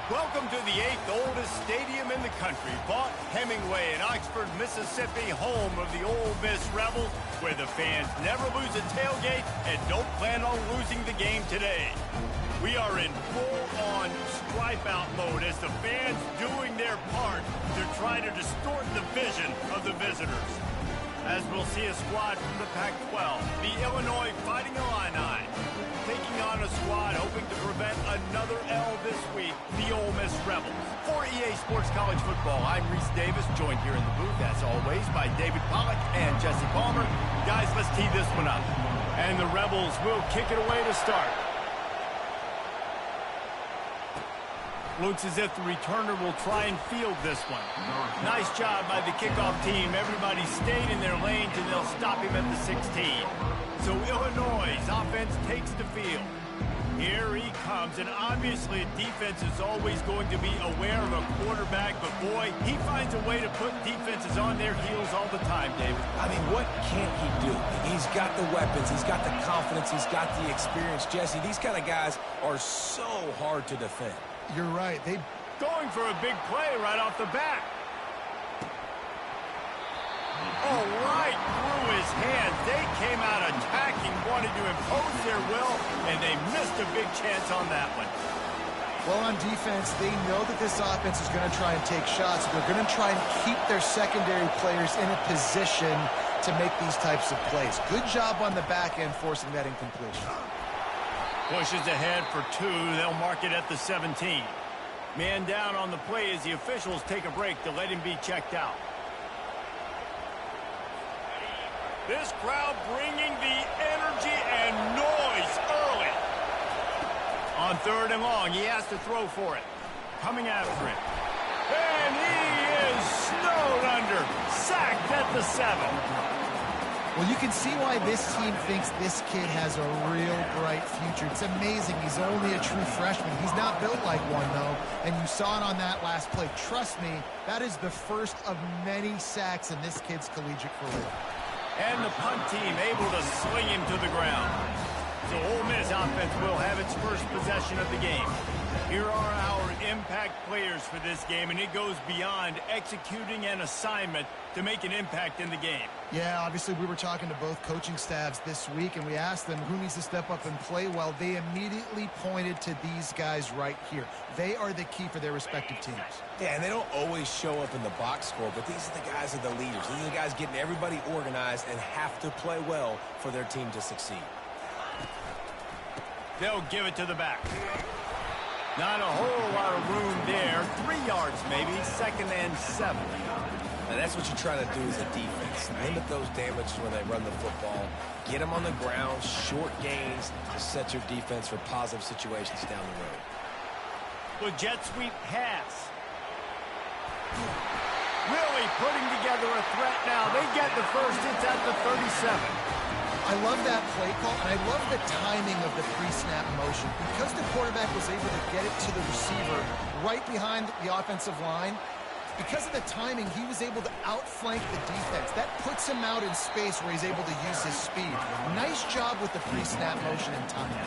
Welcome to the 8th oldest stadium in the country, Vaught Hemingway in Oxford, Mississippi, home of the Ole Miss Rebels, where the fans never lose a tailgate and don't plan on losing the game today. We are in full-on stripe-out mode as the fans doing their part to try to distort the vision of the visitors. As we'll see a squad from the Pac-12, the Illinois Fighting Illini, taking on a squad hoping to prevent another L this week, the Ole Miss Rebels. For EA Sports College Football, I'm Reese Davis, joined here in the booth, as always, by David Pollack and Jesse Palmer. Guys, let's tee this one up. And the Rebels will kick it away to start. Looks as if the returner will try and field this one. Nice job by the kickoff team. Everybody stayed in their lanes, and they'll stop him at the 16. So Illinois' offense takes the field. Here he comes, and obviously a defense is always going to be aware of a quarterback, but boy, he finds a way to put defenses on their heels all the time, David. I mean, what can't he do? He's got the weapons, he's got the confidence, he's got the experience. Jesse, these kind of guys are so hard to defend. You're right. They going for a big play right off the bat. Oh, right through his hands. They came out attacking, wanted to impose their will, and they missed a big chance on that one. Well, on defense, they know that this offense is going to try and take shots. They're going to try and keep their secondary players in a position to make these types of plays. Good job on the back end forcing that incompletion. Pushes ahead for 2. They'll mark it at the 17. Man down on the play as the officials take a break to let him be checked out. This crowd bringing the energy and noise early. On 3rd and long, he has to throw for it. Coming after it. And he is snowed under. Sacked at the 7. Well, you can see why this team thinks this kid has a real bright future. It's amazing. He's only a true freshman. He's not built like one, though, and you saw it on that last play. Trust me, that is the first of many sacks in this kid's collegiate career. And the punt team able to sling him to the ground. So Ole Miss offense will have its first possession of the game. Here are our impact players for this game, and it goes beyond executing an assignment to make an impact in the game. Yeah, obviously we were talking to both coaching staffs this week, and we asked them who needs to step up and play well. They immediately pointed to these guys right here. They are the key for their respective teams. Yeah, and they don't always show up in the box score, but these are the guys that are the leaders. These are the guys getting everybody organized and have to play well for their team to succeed. They'll give it to the back. Not a whole lot of room there. 3 yards maybe, 2nd and 7. And that's what you're trying to do as a defense. Limit those damages when they run the football. Get them on the ground, short gains to set your defense for positive situations down the road. The jet sweep pass. Really putting together a threat now. They get the first. It's at the 37. I love that play call, and I love the timing of the pre-snap motion. Because the quarterback was able to get it to the receiver right behind the offensive line, because of the timing, he was able to outflank the defense. That puts him out in space where he's able to use his speed. Nice job with the pre-snap motion and timing.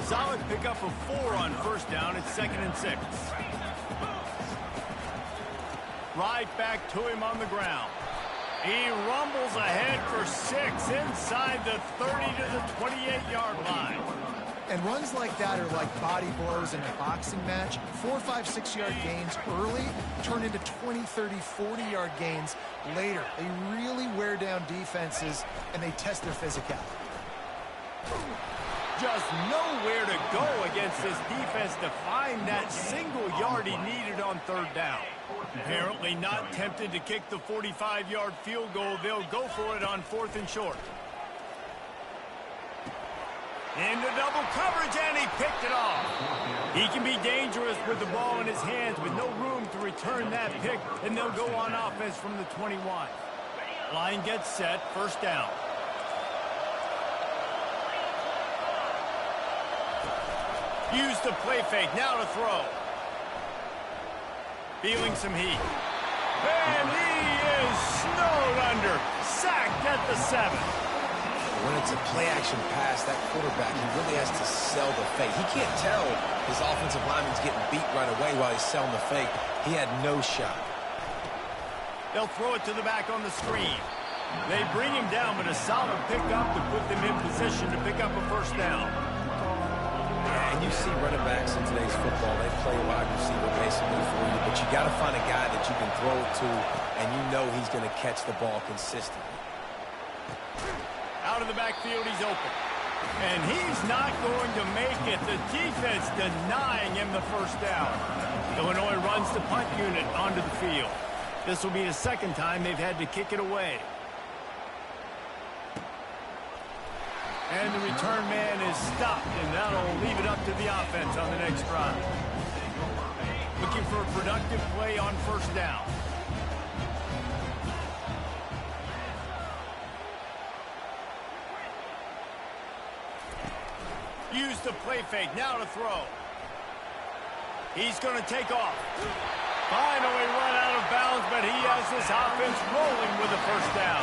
Solid pickup of 4 on 1st down. It's 2nd and 6. Right back to him on the ground. He rumbles ahead for 6 inside the 30 to the 28-yard line. And runs like that are like body blows in a boxing match. 4, 5, 6-yard gains early turn into 20, 30, 40-yard gains later. They really wear down defenses, and they test their physicality. Just nowhere to go against this defense to find that single yard he needed on 3rd down. Apparently not tempted to kick the 45-yard field goal. They'll go for it on 4th and short. Into double coverage, and he picked it off. He can be dangerous with the ball in his hands with no room to return that pick, and they'll go on offense from the 21. Line gets set, 1st down. Use the play fake, now to throw. Feeling some heat. And he is snowed under. Sacked at the 7. When it's a play-action pass, that quarterback, he really has to sell the fake. He can't tell his offensive lineman's getting beat right away while he's selling the fake. He had no shot. They'll throw it to the back on the screen. They bring him down, but a solid pickup to put them in position to pick up a first down. Yeah, and you see running backs in today's football, they play wide receiver basically for you, but you got to find a guy that you can throw it to, and you know he's going to catch the ball consistently. Out of the backfield, he's open. And he's not going to make it. The defense denying him the first down. Illinois runs the punt unit onto the field. This will be the second time they've had to kick it away. And the return man is stopped, and that'll leave it up to the offense on the next drive. Looking for a productive play on first down. Use the play fake, now to throw. He's going to take off. Finally run out of bounds, but he has this offense rolling with a first down.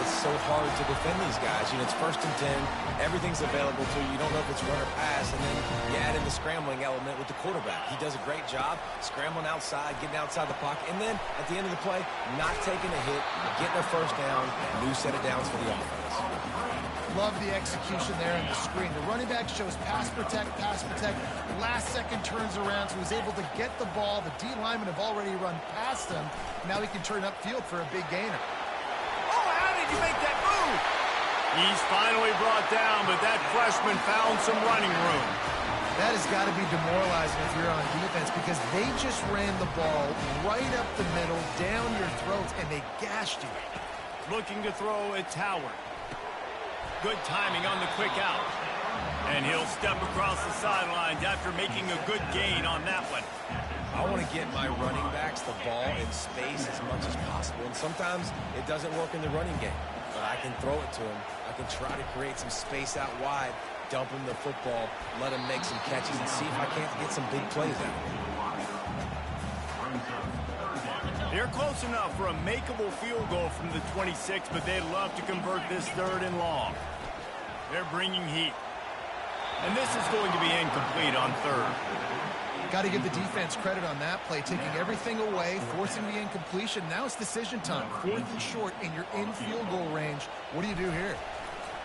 It's so hard to defend these guys. You know, it's 1st and 10. Everything's available to you. You don't know if it's run or pass, and then you add in the scrambling element with the quarterback. He does a great job scrambling outside, getting outside the pocket, and then at the end of the play, not taking a hit, getting a first down, new set of downs for the offense. Love the execution there on the screen. The running back shows pass protect, last second turns around, so he's able to get the ball. The D linemen have already run past him. Now he can turn upfield for a big gainer. Oh, how did you make that move? He's finally brought down, but that freshman found some running room. That has got to be demoralizing if you're on defense, because they just ran the ball right up the middle, down your throats, and they gashed you. Looking to throw, it's Howard. Good timing on the quick out. And he'll step across the sidelines after making a good gain on that one. I want to get my running backs the ball in space as much as possible. And sometimes it doesn't work in the running game. But I can throw it to him. I can try to create some space out wide, dump him the football, let him make some catches, and see if I can't get some big plays out of him. They're close enough for a makeable field goal from the 26, but they'd love to convert this 3rd and long. They're bringing heat. And this is going to be incomplete on 3rd. Got to give the defense credit on that play, taking everything away, forcing the incompletion. Now it's decision time. 4th and short, and you're in field goal range. What do you do here?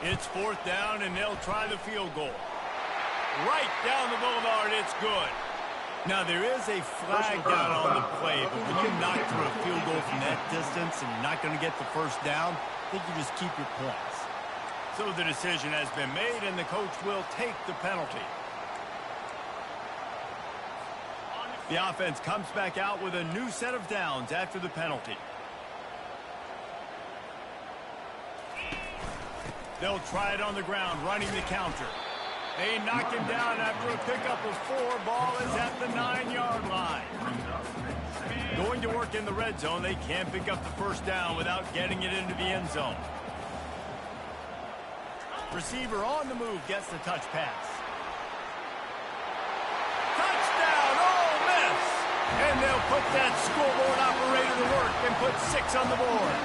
It's 4th down, and they'll try the field goal. Right down the boulevard, it's good. Now, there is a flag down on the play, but when you knock through a field goal from that distance and you're not going to get the first down, I think you just keep your points. So the decision has been made, and the coach will take the penalty. The offense comes back out with a new set of downs after the penalty. They'll try it on the ground, running the counter. They knock him down after a pickup of 4. Ball is at the 9-yard line. Going to work in the red zone. They can't pick up the first down without getting it into the end zone. Receiver on the move gets the touch pass. Touchdown, Ole Miss! And they'll put that scoreboard operator to work and put 6 on the board.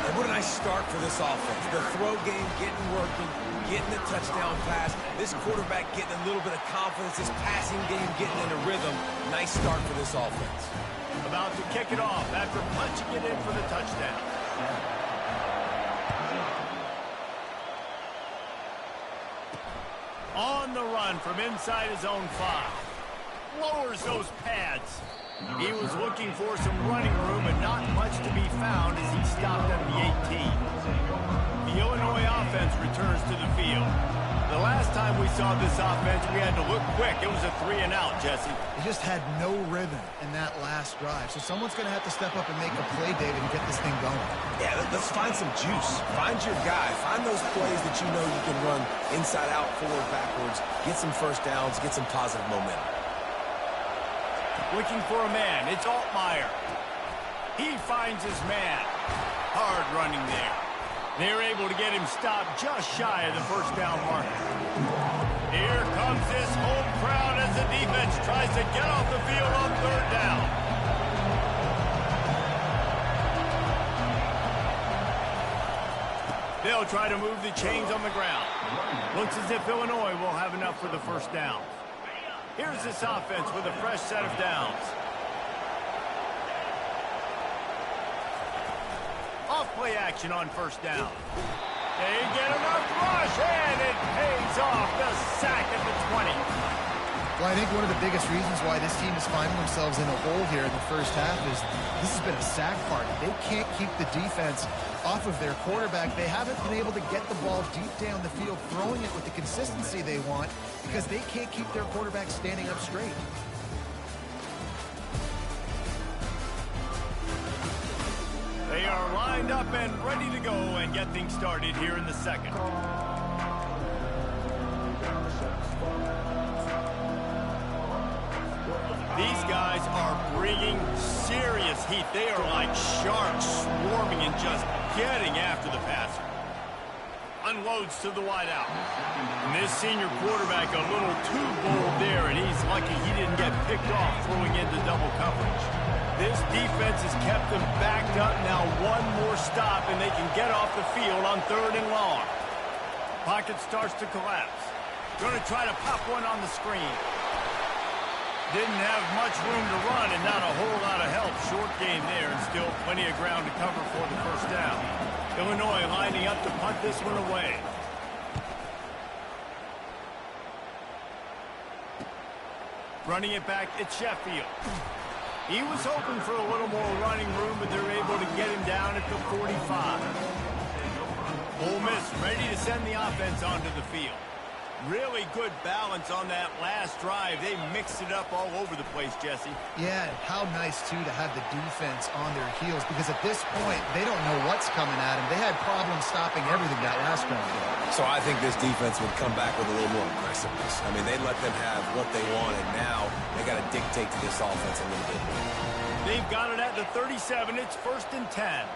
And what a nice start for this offense. The throw game getting working, getting the touchdown pass. This quarterback getting a little bit of confidence. This passing game getting in a rhythm. Nice start for this offense. About to kick it off after punching it in for the touchdown. On the run from inside his own 5. Lowers those pads. He was looking for some running room, but not much to be found as he stopped at the 18. The Illinois offense returns to the field. The last time we saw this offense, we had to look quick. It was a 3-and-out, Jesse. They just had no rhythm in that last drive. So someone's going to have to step up and make a play, David, and get this thing going. Yeah, let's find some juice. Find your guy. Find those plays that you know you can run inside out, forward, backwards. Get some first downs. Get some positive momentum. Looking for a man. It's Altmaier. He finds his man. Hard running there. They're able to get him stopped just shy of the first down marker. Here comes this home crowd as the defense tries to get off the field on 3rd down. They'll They'll try to move the chains on the ground. Looks as if Illinois will have enough for the first down. Here's this offense with a fresh set of downs. Off-play action on first down. They get enough rush, and it pays off. The sack at the 20. Well, I think one of the biggest reasons why this team is finding themselves in a hole here in the first half is this has been a sack party. They can't keep the defense off of their quarterback. They haven't been able to get the ball deep down the field, throwing it with the consistency they want because they can't keep their quarterback standing up straight. They are lined up and ready to go and get things started here in the second. These guys are bringing serious heat. They are like sharks swarming and just getting after the passer. Unloads to the wideout. And this senior quarterback a little too bold there, and he's lucky he didn't get picked off throwing into double coverage. This defense has kept them backed up. Now one more stop, and they can get off the field on 3rd and long. Pocket starts to collapse. Going to try to pop one on the screen. Didn't have much room to run and not a whole lot of help. Short game there and still plenty of ground to cover for the first down. Illinois lining up to punt this one away. Running it back, it's Sheffield. He was hoping for a little more running room, but they're able to get him down at the 45. Ole Miss ready to send the offense onto the field. Really good balance on that last drive. They mixed it up all over the place, Jesse. Yeah, how nice, too, to have the defense on their heels because at this point, they don't know what's coming at them. They had problems stopping everything that last round. So I think this defense would come back with a little more aggressiveness. I mean, they let them have what they want, and now they got to dictate to this offense a little bit more. They've got it at the 37. It's 1st and 10.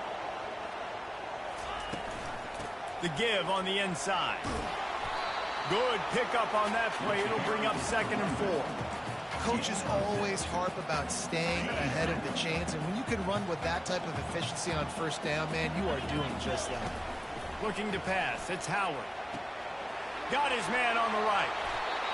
The give on the inside. Good pickup on that play. It'll bring up 2nd and 4. Coaches always harp about staying ahead of the chains, and when you can run with that type of efficiency on first down, man, you are doing just that. Looking to pass. It's Howard. Got his man on the right.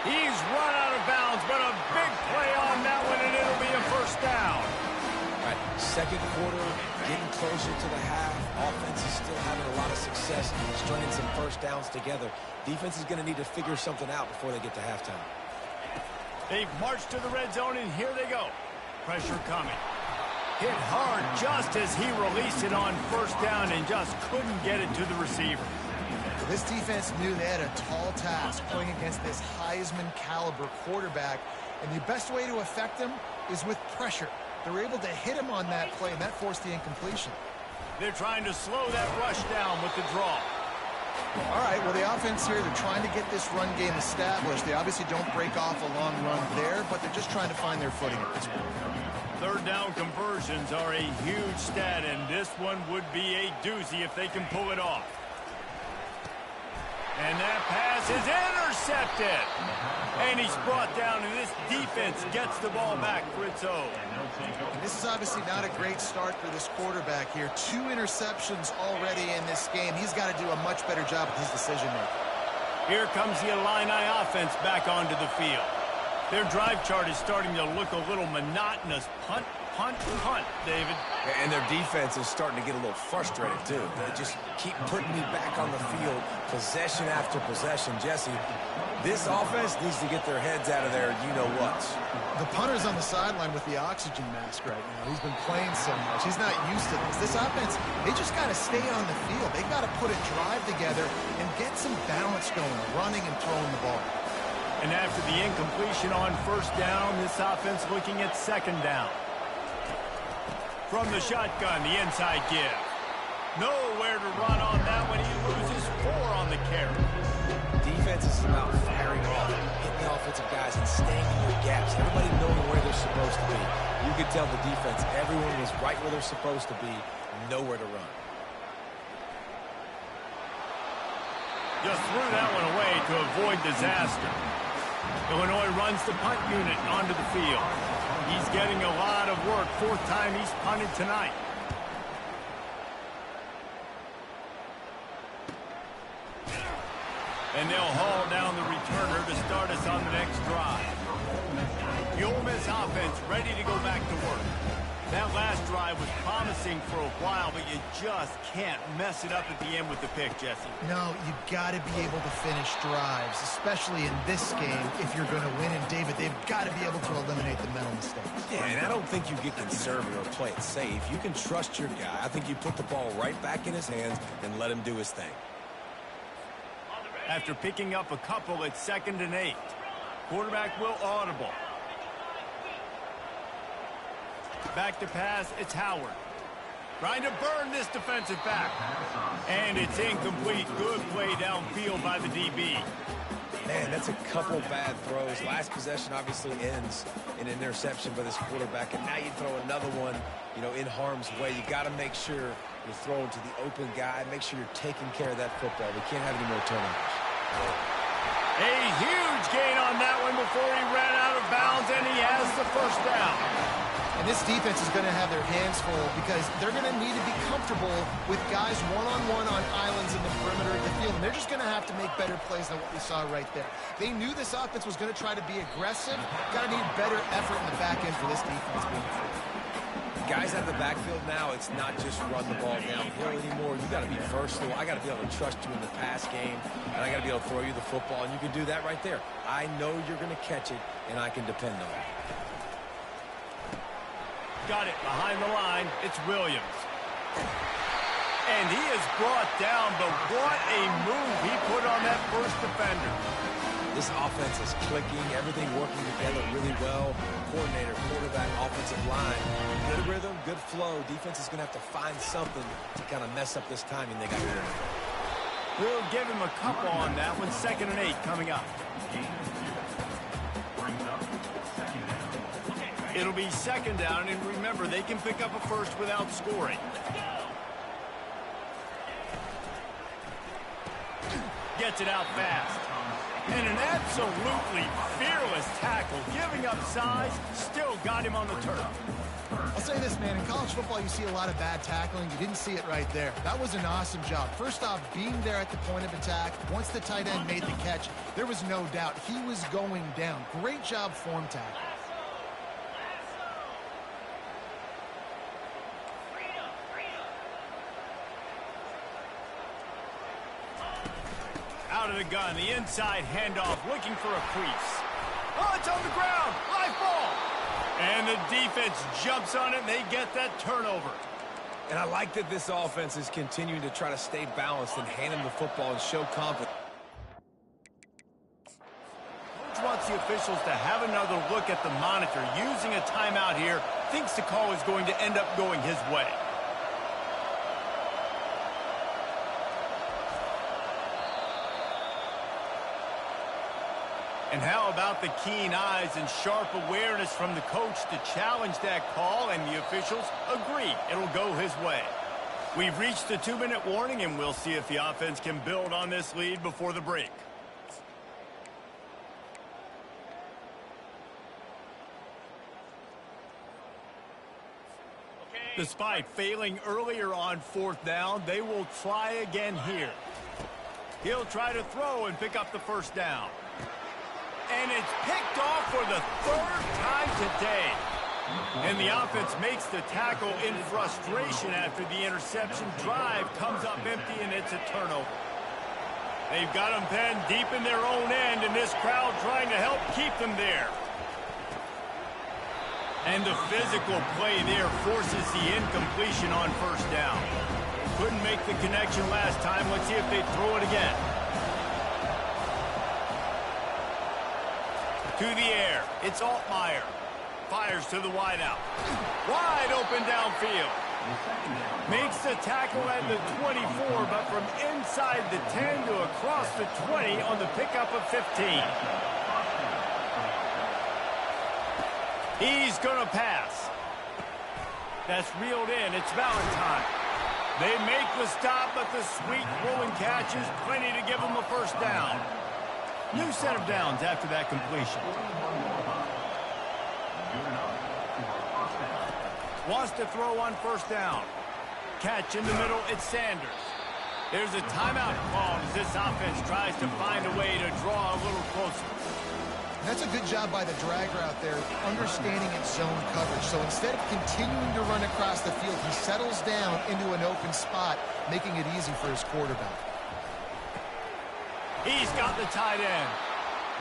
He's run out of bounds, but a big play on that one, and it'll be a first down. All right, second quarter, getting closer to the half. Offense is still having a lot of success stringing some first downs together. Defense is going to need to figure something out before they get to halftime. They've marched to the red zone, and here they go. Pressure coming. Hit hard just as he released it on first down and just couldn't get it to the receiver. This defense knew they had a tall task playing against this Heisman caliber quarterback, and the best way to affect him is with pressure. They were able to hit him on that play, and that forced the incompletion. They're trying to slow that rush down with the draw. All right, well, the offense here, they're trying to get this run game established. They obviously don't break off a long run there, but they're just trying to find their footing at this point. 3rd down conversions are a huge stat, and this one would be a doozy if they can pull it off. And that pass is intercepted. And he's brought down, and this defense gets the ball back for its own. And this is obviously not a great start for this quarterback here. 2 interceptions already in this game. He's got to do a much better job with his decision-making. Here comes the Illini offense back onto the field. Their drive chart is starting to look a little monotonous. Punt, punt, punt, David. And their defense is starting to get a little frustrated, too. They just keep putting me back on the field, possession after possession. Jesse, this offense needs to get their heads out of there, you-know-whats. The punter's on the sideline with the oxygen mask right now. He's been playing so much. He's not used to this. This offense, they just got to stay on the field. They got to put a drive together and get some balance going, running and throwing the ball. And after the incompletion on first down, this offense looking at 2nd down. From the shotgun, the inside give. Nowhere to run on that one. He loses 4 on the carry. Defense is about firing off, hitting the offensive guys and staying in their gaps. Everybody knowing where they're supposed to be. You could tell the defense, everyone was right where they're supposed to be, nowhere to run. Just threw that one away to avoid disaster. Illinois runs the punt unit onto the field. He's getting a lot of work. 4th time he's punted tonight. And they'll haul down the returner to start us on the next drive. The Ole Miss offense ready to go back to work. That last drive was promising for a while, but you just can't mess it up at the end with the pick, Jesse. No, you got to be able to finish drives, especially in this game if you're going to win. And, David, they've got to be able to eliminate the mental mistakes. Yeah, and I don't think you get conservative or play it safe. You can trust your guy. I think you put the ball right back in his hands and let him do his thing. After picking up a couple, it's 2nd and 8. Quarterback will audible. Back to pass, it's Howard. Trying to burn this defensive back. And it's incomplete. Good play downfield by the DB. Man, that's a couple bad throws. Last possession obviously ends in an interception by this quarterback. And now you throw another one, in harm's way. You got to make sure you're throwing to the open guy. Make sure you're taking care of that football. We can't have any more turnovers. A huge gain on that one before he ran out of bounds, and he has the first down. And this defense is going to have their hands full because they're going to need to be comfortable with guys one-on-one on islands in the perimeter of the field. And they're just going to have to make better plays than what we saw right there. They knew this offense was going to try to be aggressive. Got to need better effort in the back end for this defense. Guys out of the backfield now, it's not just run the ball downhill anymore. You got to be versatile. I got to be able to trust you in the pass game, and I got to be able to throw you the football, and you can do that right there. I know you're going to catch it, and I can depend on it. Got it behind the line. It's Williams. And he is brought down, but what a move he put on that first defender. This offense is clicking, everything working together really well. Coordinator, quarterback, offensive line. Good rhythm, good flow. Defense is going to have to find something to kind of mess up this timing they got here. We'll give him a couple on that one. 2nd and 8 coming up. It'll be 2nd down, and remember, they can pick up a first without scoring. Gets it out fast. And an absolutely fearless tackle, giving up size, still got him on the turf. I'll say this, man, in college football you see a lot of bad tackling. You didn't see it right there. That was an awesome job. First off, being there at the point of attack. Once the tight end made the catch, there was no doubt he was going down. Great job form tackle. Out of the gun, the inside handoff, looking for a crease. Oh, it's on the ground, live ball. And the defense jumps on it, and they get that turnover. And I like that this offense is continuing to try to stay balanced and hand him the football and show confidence. Coach wants the officials to have another look at the monitor. Using a timeout here, thinks the call is going to end up going his way. And how about the keen eyes and sharp awareness from the coach to challenge that call, and the officials agree it'll go his way. We've reached the 2-minute warning, and we'll see if the offense can build on this lead before the break. Despite failing earlier on 4th down, they will try again here. He'll try to throw and pick up the first down. And it's picked off for the 3rd time today. And the offense makes the tackle in frustration after the interception. Drive comes up empty, and it's a turnover. They've got them penned deep in their own end, and this crowd trying to help keep them there. And the physical play there forces the incompletion on 1st down. Couldn't make the connection last time. Let's see if they throw it again. To the air, it's Altmaier. Fires to the wideout. Wide open downfield. Makes the tackle at the 24, but from inside the 10 to across the 20 on the pickup of 15. He's going to pass. That's reeled in. It's Valentine. They make the stop, but the sweet rolling catch is plenty to give them a first down. New set of downs after that completion. Wants to throw on 1st down. Catch in the middle, it's Sanders. There's a timeout called as this offense tries to find a way to draw a little closer. That's a good job by the dragger out there, understanding its zone coverage. So instead of continuing to run across the field, he settles down into an open spot, making it easy for his quarterback. He's got the tight end.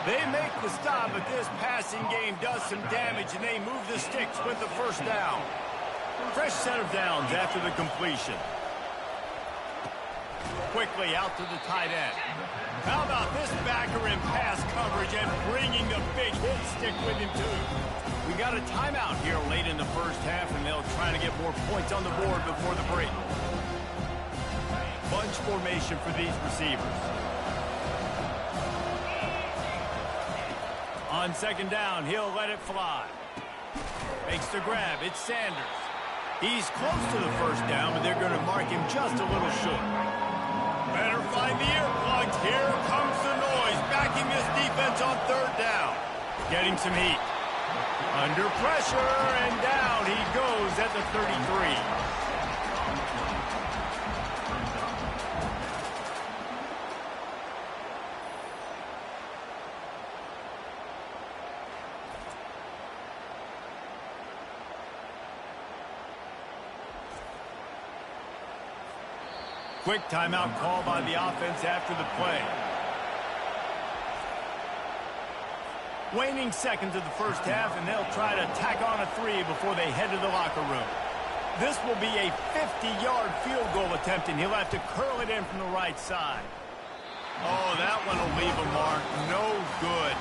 They make the stop, but this passing game does some damage, and they move the sticks with the first down. Fresh set of downs after the completion. Quickly out to the tight end. How about this backer in pass coverage and bringing the big hit stick with him, too? We got a timeout here late in the first half, and they'll try to get more points on the board before the break. Bunch formation for these receivers. On second down, he'll let it fly. Makes the grab. It's Sanders. He's close to the first down, but they're going to mark him just a little short. Better find the earplugs. Here comes the noise, backing this defense on third down. Getting some heat. Under pressure, and down he goes at the 33. Quick timeout call by the offense after the play. Waning seconds of the first half, and they'll try to tack on a 3 before they head to the locker room. This will be a 50-yard field goal attempt, and he'll have to curl it in from the right side. Oh, that one will leave a mark. No good.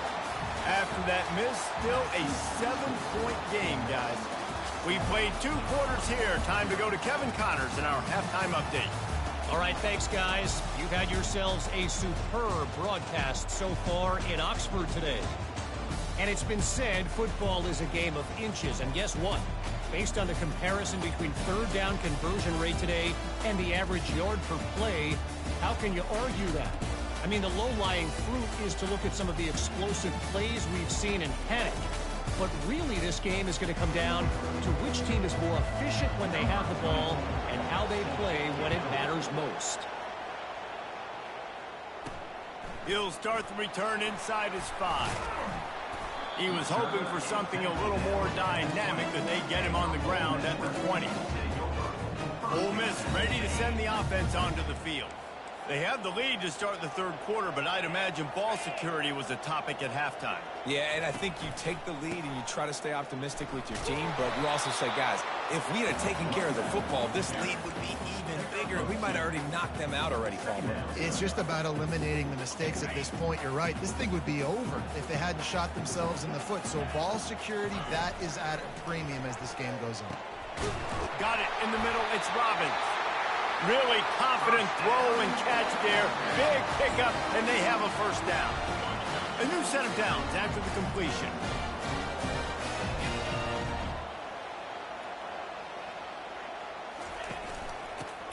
After that miss, still a 7-point game, guys. We played 2 quarters here. Time to go to Kevin Connors in our halftime update. All right, thanks, guys. You've had yourselves a superb broadcast so far in Oxford today. And it's been said football is a game of inches. And guess what? Based on the comparison between third down conversion rate today and the average yard per play, how can you argue that? I mean, the low-lying fruit is to look at some of the explosive plays we've seen in panic. But really, this game is going to come down to which team is more efficient when they have the ball and how they play when it matters most. He'll start the return inside his 5. He was hoping for something a little more dynamic, that they get him on the ground at the 20. Ole Miss ready to send the offense onto the field. They have the lead to start the third quarter, but I'd imagine ball security was a topic at halftime. Yeah, and I think you take the lead and you try to stay optimistic with your team, but you also say, guys, if we had taken care of the football, this lead would be even bigger. We might have already knocked them out already, Palmer. It's just about eliminating the mistakes at this point. You're right. This thing would be over if they hadn't shot themselves in the foot. So ball security, that is at a premium as this game goes on. Got it in the middle. It's Robbins. Really confident throw and catch there. Big pickup, and they have a first down. A new set of downs after the completion.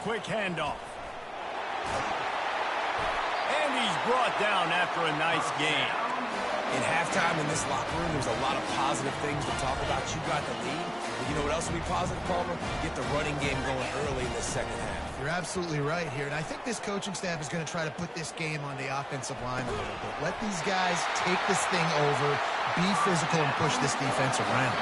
Quick handoff. And he's brought down after a nice game. In halftime in this locker room, there's a lot of positive things to talk about. You got the lead. But you know what else will be positive, Palmer? Get the running game going early in the second half. You're absolutely right here. And I think this coaching staff is going to try to put this game on the offensive line a little bit. Let these guys take this thing over, be physical, and push this defense around.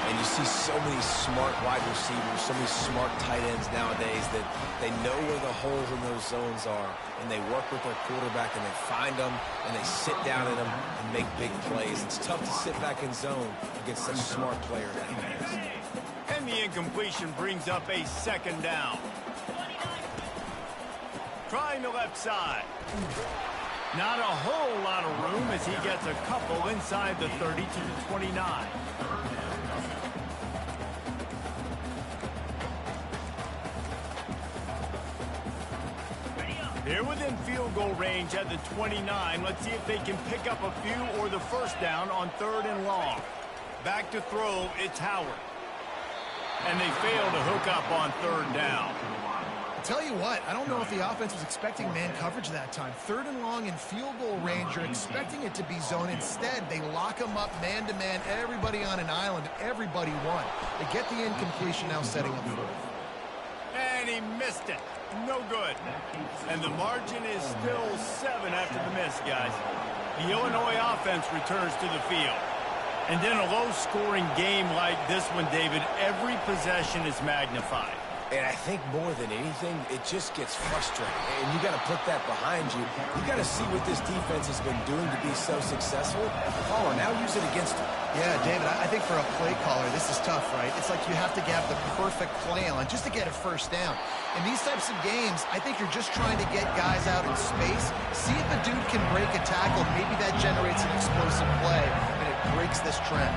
And you see so many smart wide receivers, so many smart tight ends nowadays that they know where the holes in those zones are, and they work with their quarterback, and they find them, and they sit down in them and make big plays. It's tough to sit back in zone against such smart players nowadays. And the incompletion brings up a second down. Trying the left side. Not a whole lot of room as he gets a couple inside the 30 to the 29. They're within field goal range at the 29. Let's see if they can pick up a few or the first down on third and long. Back to throw, it's Howard. And they fail to hook up on third down. I'll tell you what, I don't know if the offense was expecting man coverage that time. Third and long in field goal range, you're expecting it to be zone. Instead, they lock them up man-to-man, everybody on an island, everybody won. They get the incompletion, now setting up fourth. And and he missed it. No good. And the margin is still 7 after the miss, guys. The Illinois offense returns to the field. And in a low-scoring game like this one, David, every possession is magnified. And I think more than anything, it just gets frustrating. And you got to put that behind you. You got to see what this defense has been doing to be so successful. Caller, now use it against them. Yeah, David, I think for a play caller, this is tough, right? It's like you have to have the perfect play on just to get a first down. In these types of games, I think you're just trying to get guys out in space, see if a dude can break a tackle. Maybe that generates an explosive play, and it breaks this trend.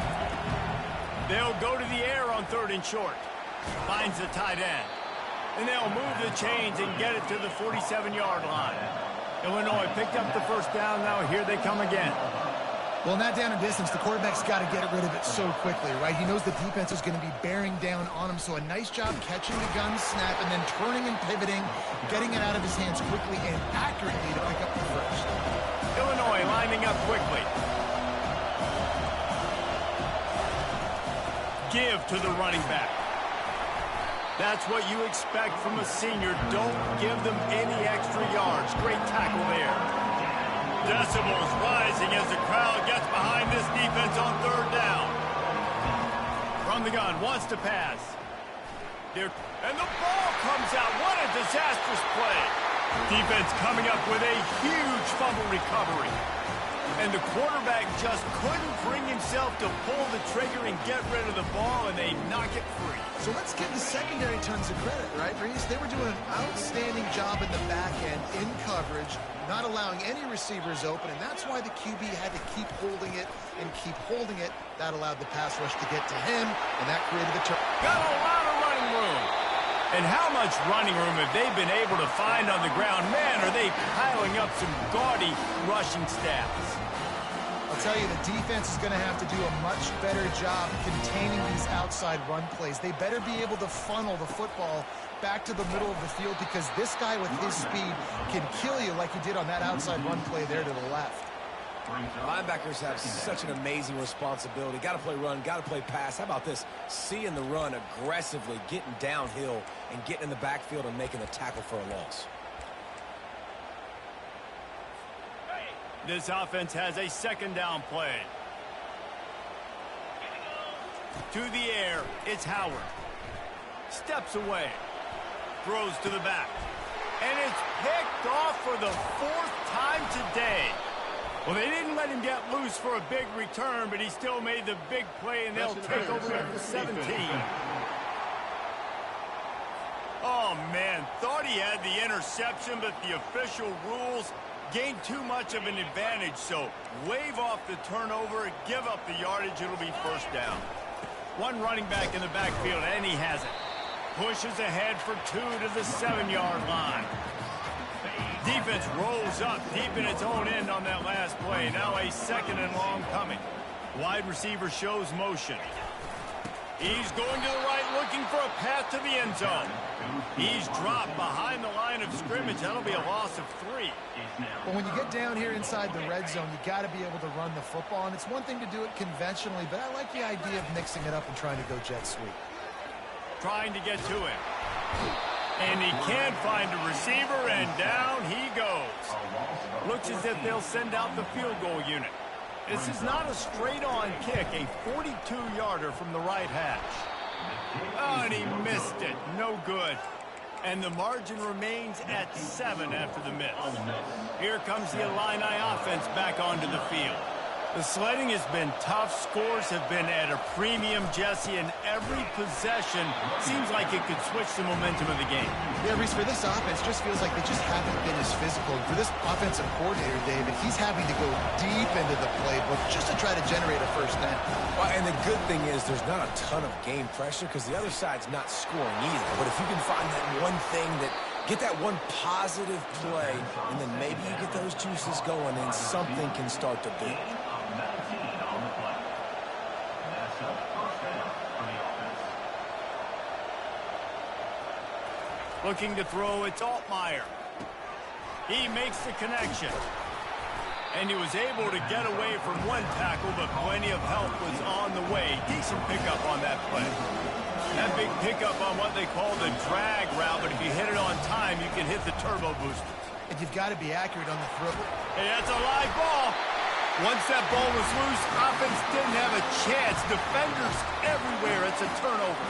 They'll go to the air on 3rd and short. Finds the tight end. And they'll move the chains and get it to the 47-yard line. Illinois picked up the first down. Now here they come again. Well, in that down and distance, the quarterback's got to get rid of it so quickly, right? He knows the defense is going to be bearing down on him, so a nice job catching the gun snap and then turning and pivoting, getting it out of his hands quickly and accurately to pick up the first. Illinois lining up quickly. Give to the running back. That's what you expect from a senior. Don't give them any extra yards. Great tackle there. Decibels rising as the crowd gets behind this defense on 3rd down. From the gun, wants to pass. And the ball comes out. What a disastrous play. Defense coming up with a huge fumble recovery. And the quarterback just couldn't bring himself to pull the trigger and get rid of the ball, and they knock it free. So let's give the secondary tons of credit, right, Reese? They were doing an outstanding job in the back end, in coverage, not allowing any receivers open, and that's why the QB had to keep holding it and keep holding it. That allowed the pass rush to get to him, and that created the turn. Got a lot of running room. And how much running room have they been able to find on the ground? Man, are they piling up some gaudy rushing stats. I'll tell you, the defense is going to have to do a much better job containing these outside run plays. They better be able to funnel the football back to the middle of the field because this guy with his speed can kill you like he did on that outside run play there to the left. Linebackers have such an amazing responsibility. Got to play run, got to play pass. How about this? Seeing the run aggressively, getting downhill, and getting in the backfield and making the tackle for a loss. This offense has a 2nd down play. To the air, it's Howard. Steps away. Throws to the back. And it's picked off for the 4th time today. Well, they didn't let him get loose for a big return, but he still made the big play, and they'll take over at the 17. Oh, man, thought he had the interception, but the official rules gained too much of an advantage, so wave off the turnover, give up the yardage, it'll be 1st down. One running back in the backfield, and he has it. Pushes ahead for 2 to the 7-yard line. Defense rolls up deep in its own end on that last play. Now a 2nd and long coming. Wide receiver shows motion. He's going to the right, looking for a path to the end zone. He's dropped behind the line of scrimmage. That'll be a loss of 3. Well, when you get down here inside the red zone, you got to be able to run the football, and it's one thing to do it conventionally, but I like the idea of mixing it up and trying to go jet sweep. Trying to get to him. And he can't find a receiver, and down he goes. Looks as if they'll send out the field goal unit. This is not a straight-on kick, a 42-yarder from the right hash. Oh, and he missed it. No good. And the margin remains at 7 after the miss. Here comes the Illini offense back onto the field. The sledding has been tough. Scores have been at a premium, Jesse, and every possession seems like it could switch the momentum of the game. Yeah, Reese, for this offense, just feels like they just haven't been as physical. For this offensive coordinator, David, he's having to go deep into the playbook just to try to generate a 1st down. Well, and the good thing is there's not a ton of game pressure because the other side's not scoring either. But if you can find that one thing that get that one positive play, and then maybe you get those juices going and something can start to build. Looking to throw, it's Altmaier. He makes the connection. And he was able to get away from one tackle, but plenty of help was on the way. Decent pickup on that play. That big pickup on what they call the drag route, but if you hit it on time, you can hit the turbo boosters. And you've got to be accurate on the throw. Hey, that's a live ball. Once that ball was loose, offense didn't have a chance. Defenders everywhere. It's a turnover.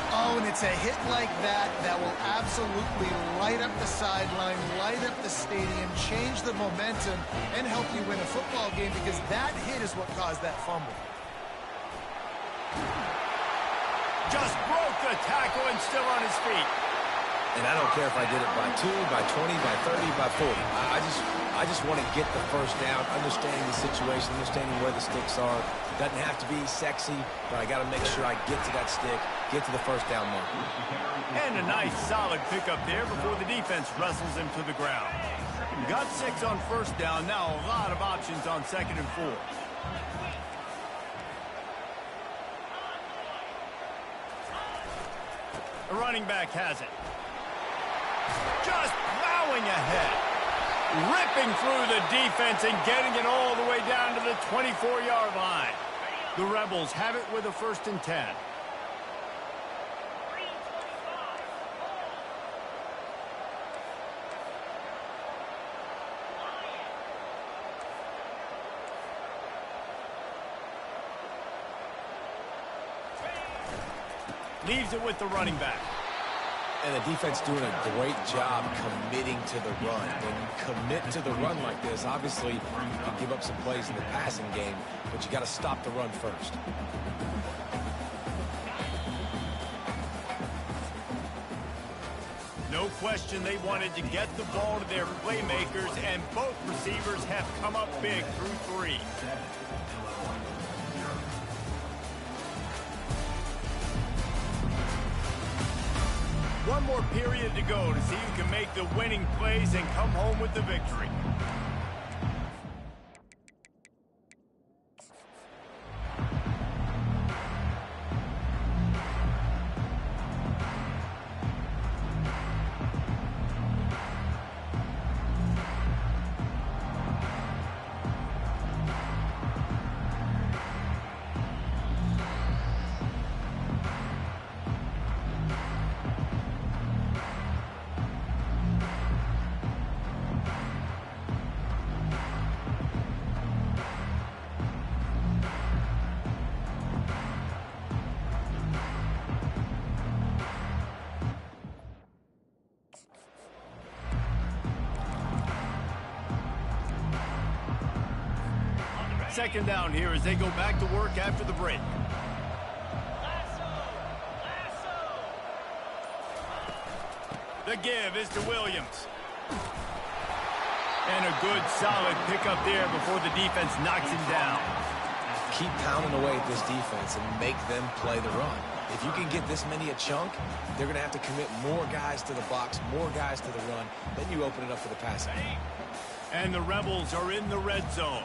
Oh, and it's a hit like that that will absolutely light up the sideline, light up the stadium, change the momentum, and help you win a football game because that hit is what caused that fumble. Just broke the tackle and still on his feet. And I don't care if I did it by 2, by 20, by 30, by 40. I just want to get the first down, understanding the situation, understanding where the sticks are. Doesn't have to be sexy, but I got to make sure I get to that stick, get to the first down mark. And a nice solid pickup there before the defense wrestles him to the ground. Got 6 on first down, now a lot of options on 2nd and 4. The running back has it. Just plowing ahead. Ripping through the defense and getting it all the way down to the 24-yard line. The Rebels have it with a 1st and 10. Leaves it with the running back. And the defense doing a great job committing to the run. When you commit to the run like this, obviously you can give up some plays in the passing game, but you got to stop the run first. No question they wanted to get the ball to their playmakers, and both receivers have come up big through 3. One more period to go to see who can make the winning plays and come home with the victory. Second down here as they go back to work after the break. The give is to Williams. And a good solid pickup there before the defense knocks him down. Keep pounding away at this defense and make them play the run. If you can get this many a chunk, they're going to have to commit more guys to the box, more guys to the run. Then you open it up for the passing. And the Rebels are in the red zone.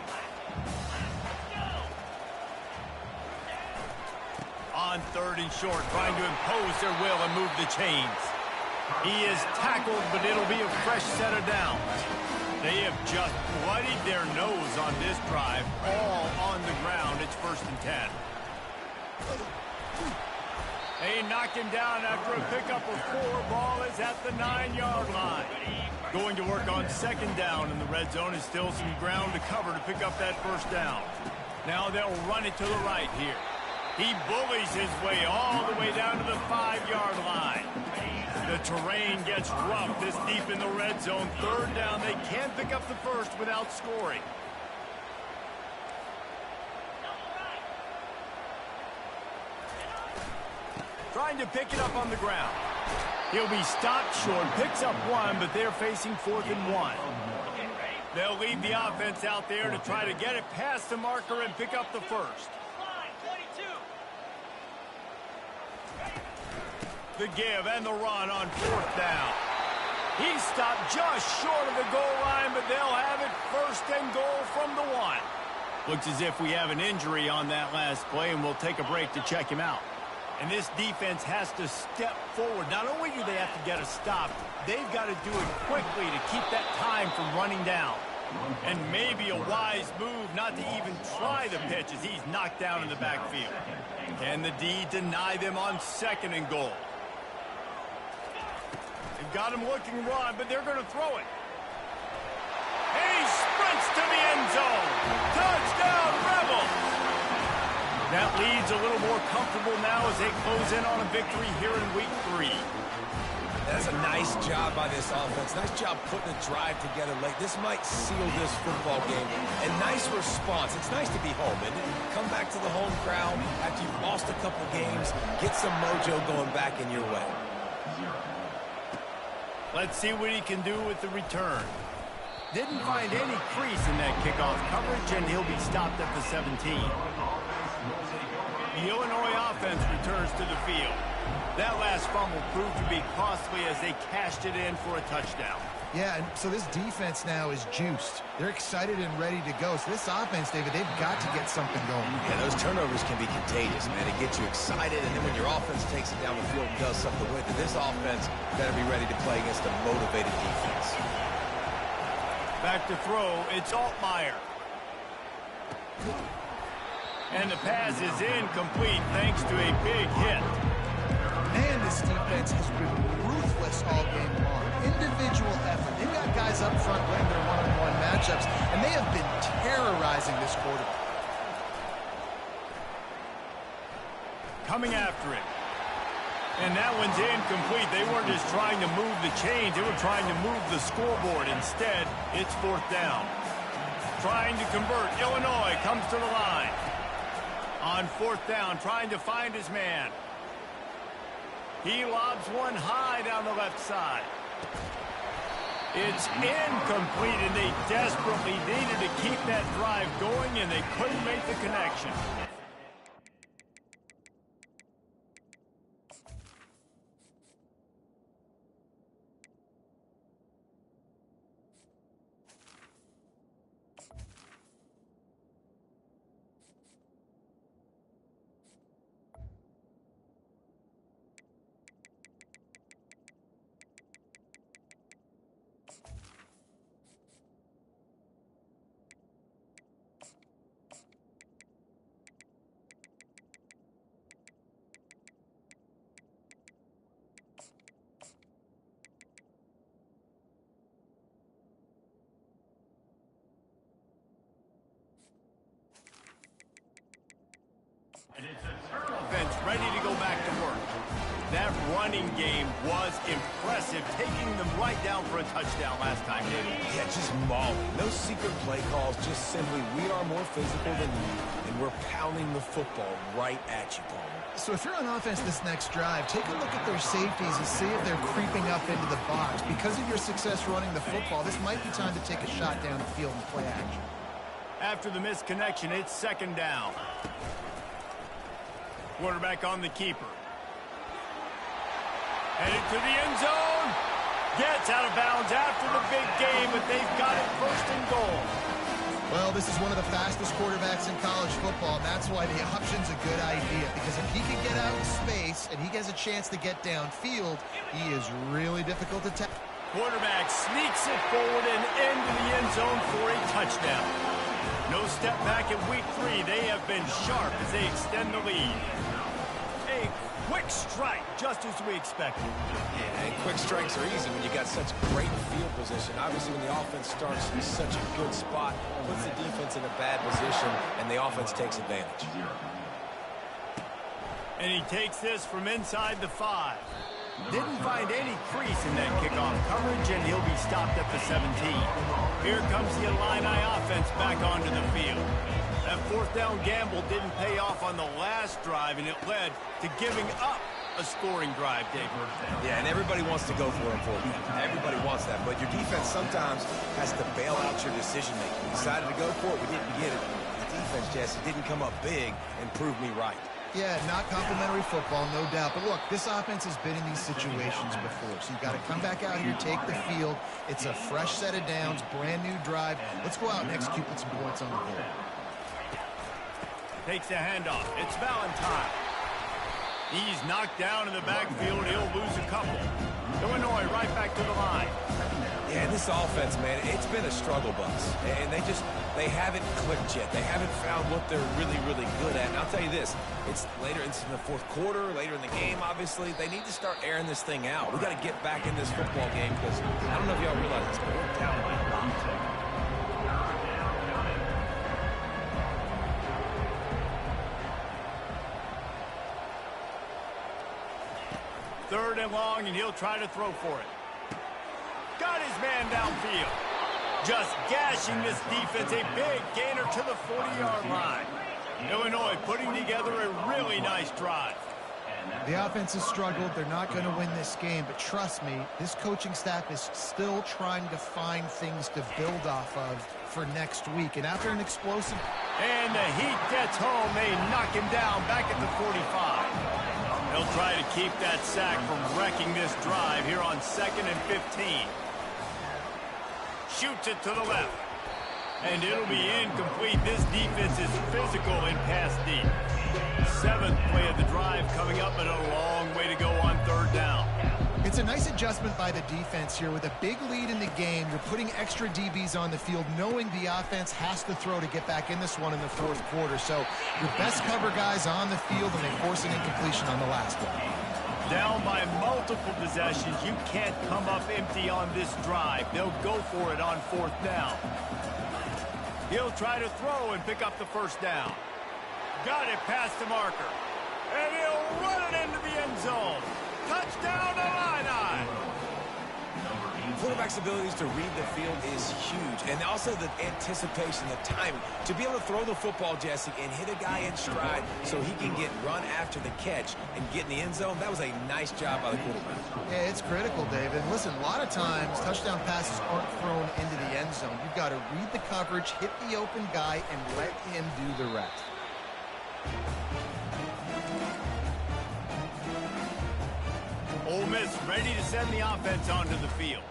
On 3rd and short, trying to impose their will and move the chains. He is tackled, but it'll be a fresh set of downs. They have just bloodied their nose on this drive, all on the ground. It's 1st and 10. They knock him down after a pickup of 4. Ball is at the 9-yard line. Going to work on 2nd down in the red zone is still some ground to cover to pick up that 1st down. Now they'll run it to the right here. He bullies his way all the way down to the 5-yard line. The terrain gets rough this deep in the red zone. 3rd down, they can't pick up the 1st without scoring. Trying to pick it up on the ground. He'll be stopped short, picks up 1, but they're facing 4th and 1. They'll leave the offense out there to try to get it past the marker and pick up the 1st. The give and the run on 4th down. He stopped just short of the goal line, but they'll have it 1st and goal from the 1. Looks as if we have an injury on that last play, and we'll take a break to check him out. And this defense has to step forward. Not only do they have to get a stop, they've got to do it quickly to keep that time from running down. And maybe a wise move not to even try the pitch as he's knocked down in the backfield. Can the D deny them on 2nd and goal? They've got him looking run, but they're going to throw it. And he sprints to the end zone. Touchdown, Rebels! That lead's a little more comfortable now as they close in on a victory here in Week 3. That's a nice job by this offense. Nice job putting a drive together late. This might seal this football game. And nice response. It's nice to be home, isn't it? Come back to the home crowd after you've lost a couple games. Get some mojo going back in your way. Let's see what he can do with the return. Didn't find any crease in that kickoff coverage, and he'll be stopped at the 17. The Illinois offense returns to the field. That last fumble proved to be costly as they cashed it in for a touchdown. Yeah, and so this defense now is juiced. They're excited and ready to go. So this offense, David, they've got to get something going. Yeah, those turnovers can be contagious, man. It gets you excited, and then when your offense takes it down the field and does something with it, this offense better be ready to play against a motivated defense. Back to throw, it's Altmaier. And the pass is incomplete thanks to a big hit. Man, this defense has been ruthless all game long. Individual effort. They've got guys up front winning their one-on-one matchups, and they have been terrorizing this quarterback. Coming after it. And that one's incomplete. They weren't just trying to move the chains. They were trying to move the scoreboard. Instead, it's 4th down. Trying to convert. Illinois comes to the line. On 4th down, trying to find his man. He lobs one high down the left side. It's incomplete, and they desperately needed to keep that drive going, and they couldn't make the connection. Offense ready to go back to work. That running game was impressive, taking them right down for a touchdown last time, David. Yeah, just mauling. No secret play calls, just simply we are more physical than you, and we're pounding the football right at you, Palmer. So if you're on offense this next drive, take a look at their safeties and see if they're creeping up into the box. Because of your success running the football, this might be time to take a shot down the field and play action. After the missed connection, it's 2nd down. Quarterback on the keeper. Headed to the end zone. Gets out of bounds after the big game, but they've got it 1st and goal. Well, this is one of the fastest quarterbacks in college football, and that's why the option's a good idea. Because if he can get out in space and he has a chance to get downfield, he is really difficult to tackle. Quarterback sneaks it forward and into the end zone for a touchdown. No step back in Week 3. They have been sharp as they extend the lead. A quick strike, just as we expected. Yeah, and quick strikes are easy when you got such great field position. Obviously, when the offense starts in such a good spot, puts the defense in a bad position, and the offense takes advantage. And he takes this from inside the 5. Didn't find any crease in that kickoff coverage, and he'll be stopped at the 17. Here comes the Illini offense back onto the field. That 4th down gamble didn't pay off on the last drive, and it led to giving up a scoring drive, David. Yeah, and everybody wants to go for it. Everybody wants that, but your defense sometimes has to bail out your decision-making. We decided to go for it, we didn't get it. The defense, Jesse, didn't come up big and prove me right. Yeah, not complimentary football, no doubt. But look, this offense has been in these situations before. So you've got to come back out here, take the field. It's a fresh set of downs, brand new drive. Let's go out and execute with some points on the board. Takes a handoff. It's Valentine. He's knocked down in the backfield. He'll lose a couple. Illinois right back to the line. Yeah, this offense, man, it's been a struggle bus. And they haven't clicked yet. They haven't found what they're really, really good at. And I'll tell you this, it's later into the fourth quarter, later in the game, obviously. They need to start airing this thing out. We got to get back in this football game because I don't know if y'all realize this, but we're down by a lot. Third and long, and he'll try to throw for it. Got his man downfield. Just gashing this defense, a big gainer to the 40-yard line. Illinois putting together a really nice drive. The offense has struggled. They're not going to win this game, but trust me, this coaching staff is still trying to find things to build off of for next week. And after an explosive... And the heat gets home. They knock him down back at the 45. They'll try to keep that sack from wrecking this drive here on 2nd and 15. Shoots it to the left. And it'll be incomplete. This defense is physical in pass deep. 7th play of the drive coming up, but a long way to go on 3rd down. It's a nice adjustment by the defense here. With a big lead in the game, you're putting extra DBs on the field, knowing the offense has to throw to get back in this one in the 4th quarter. So your best cover guys on the field, and they force an incompletion on the last one. Down by multiple possessions, you can't come up empty on this drive. They'll go for it on 4th down. He'll try to throw and pick up the 1st down. Got it past the marker. And he'll run it into the end zone. Touchdown, Illini! Quarterback's abilities to read the field is huge. And also the anticipation, the timing. To be able to throw the football, Jesse, and hit a guy in stride so he can get run after the catch and get in the end zone, that was a nice job by the quarterback. Yeah, it's critical, David. Listen, a lot of times touchdown passes aren't thrown into the end zone. You've got to read the coverage, hit the open guy, and let him do the rest. Ole Miss ready to send the offense onto the field.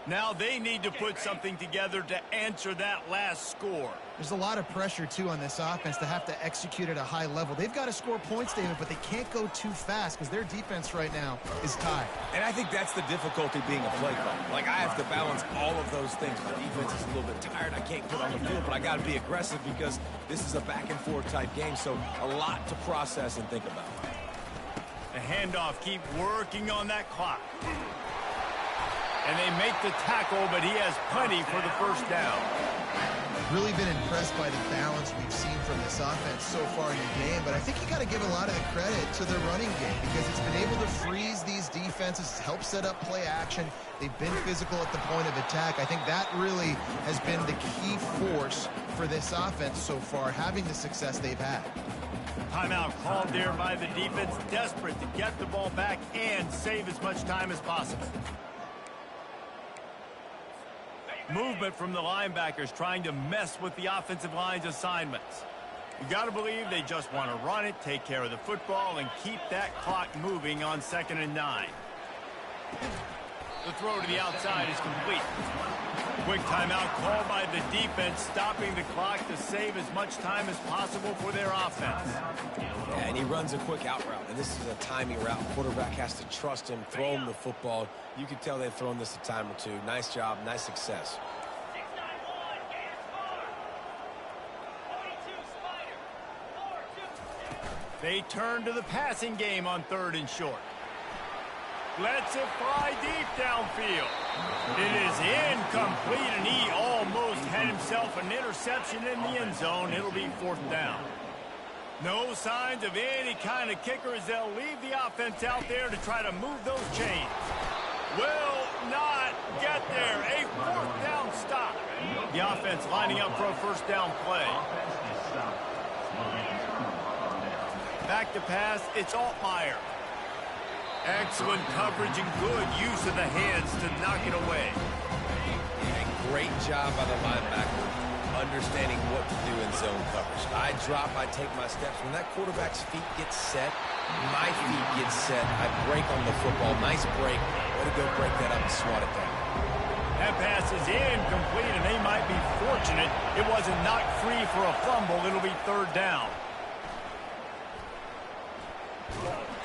Now they need to put something together to answer that last score. There's a lot of pressure, too, on this offense to have to execute at a high level. They've got to score points, David, but they can't go too fast because their defense right now is tied. And I think that's the difficulty being a play caller. Like, I have to balance all of those things. My defense is a little bit tired. I can't get on the field, but I got to be aggressive because this is a back-and-forth type game, so a lot to process and think about. The handoff, keep working on that clock. And they make the tackle, but he has plenty for the 1st down. Really been impressed by the balance we've seen from this offense so far in the game, but I think you got to give a lot of the credit to their running game because it's been able to freeze these defenses, help set up play action. They've been physical at the point of attack. I think that really has been the key force for this offense so far, having the success they've had. Timeout called there by the defense, desperate to get the ball back and save as much time as possible. Movement from the linebackers trying to mess with the offensive line's assignments. You got to believe they just want to run it, take care of the football, and keep that clock moving on 2nd and 9. The throw to the outside is complete. Quick timeout called by the defense, stopping the clock to save as much time as possible for their offense. Yeah, and he runs a quick out route, and this is a timing route. Quarterback has to trust him, throw him the football. You can tell they've thrown this a time or two. Nice job, nice success. They turn to the passing game on 3rd and short. Lets it fly deep downfield. It is incomplete, and he almost had himself an interception in the end zone. It'll be 4th down. No signs of any kind of kicker as they'll leave the offense out there to try to move those chains. Will not get there. A 4th down stop. The offense lining up for a 1st down play. Back to pass, it's Altmaier. Excellent coverage and good use of the hands to knock it away. A great job by the linebacker, understanding what to do in zone coverage. I drop, I take my steps. When that quarterback's feet get set, my feet get set, I break on the football. Nice break. Way to go break that up and swat it down. That pass is incomplete, and they might be fortunate it wasn't knocked free for a fumble. It'll be 3rd down.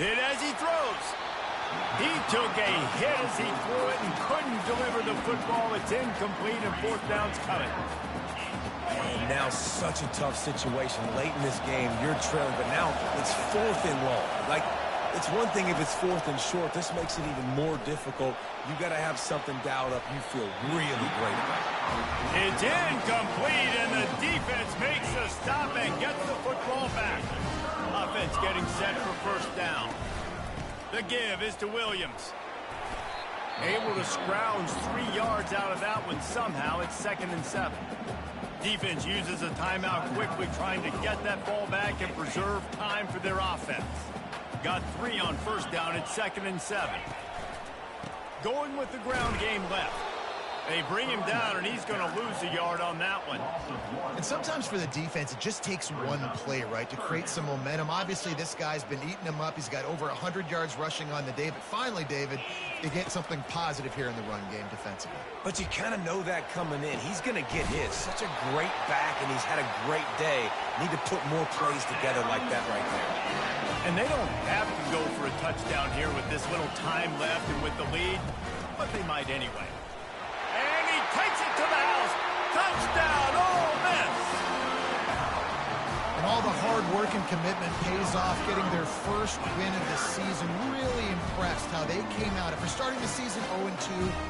Hit as he throws. He took a hit as he threw it and couldn't deliver the football. It's incomplete and fourth down's coming. And now such a tough situation. Late in this game, you're trailing, but now it's fourth and long. Like, it's one thing if it's fourth and short. This makes it even more difficult. You got to have something dialed up you feel really great about. It's incomplete, and the defense makes a stop and gets the football back. Offense getting set for first down. The give is to Williams. Able to scrounge 3 yards out of that one somehow. It's 2nd and 7. Defense uses a timeout quickly, trying to get that ball back and preserve time for their offense. Got 3 on first down. It's 2nd and 7. Going with the ground game left. They bring him down, and he's going to lose a yard on that one. And sometimes for the defense, it just takes one play, right, to create some momentum. Obviously, this guy's been eating them up. He's got over 100 yards rushing on the day. But finally, David, they get something positive here in the run game defensively. But you kind of know that coming in. He's going to get his. Such a great back, and he's had a great day. Need to put more plays together like that right there. And they don't have to go for a touchdown here with this little time left and with the lead, but they might anyway. And he takes it to the house. Touchdown, Ole Miss! And all the hard work and commitment pays off, getting their first win of the season. Really impressed how they came out. After starting the season 0-2,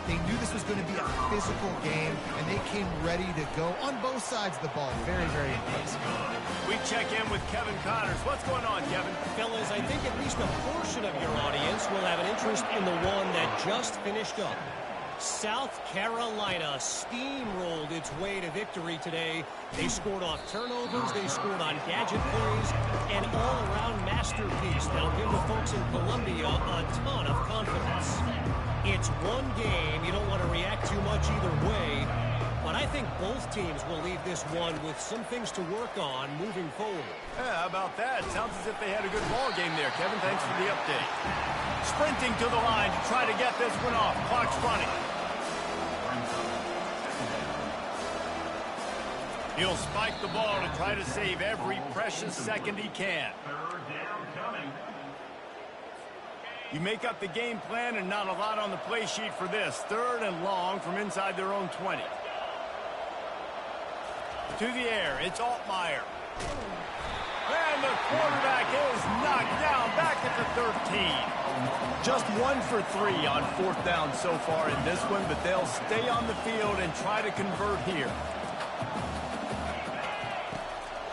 they knew this was going to be a physical game, and they came ready to go on both sides of the ball. Very, very impressive. We check in with Kevin Connors. What's going on, Kevin? Fellas, I think at least a portion of your audience will have an interest in the one that just finished up. South Carolina steamrolled its way to victory today. They scored off turnovers, they scored on gadget plays, an all-around masterpiece that'll give the folks in Columbia a ton of confidence. It's one game, you don't want to react too much either way, but I think both teams will leave this one with some things to work on moving forward. Yeah, how about that? Sounds as if they had a good ball game there, Kevin. Thanks for the update. Sprinting to the line to try to get this one off. Clock's running. He'll spike the ball to try to save every precious second he can. You make up the game plan and not a lot on the play sheet for this. 3rd and long from inside their own 20. To the air, it's Altmaier. And the quarterback is knocked down back at the 13. Just 1 for 3 on 4th down so far in this one, but they'll stay on the field and try to convert here.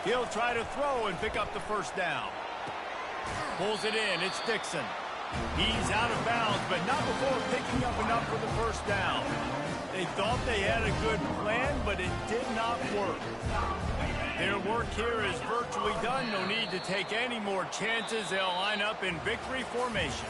He'll try to throw and pick up the first down. Pulls it in, it's Dixon. He's out of bounds, but not before picking up enough for the first down. They thought they had a good plan, but it did not work. Their work here is virtually done. No need to take any more chances. They'll line up in victory formation.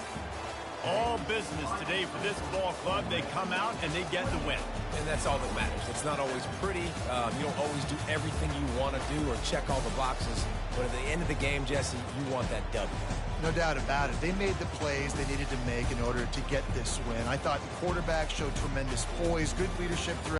All business today for this ball club. They come out and they get the win. And that's all that matters. It's not always pretty. You don't always do everything you want to do or check all the boxes. But at the end of the game, Jesse, you want that W. No doubt about it. They made the plays they needed to make in order to get this win. I thought the quarterback showed tremendous poise, good leadership throughout.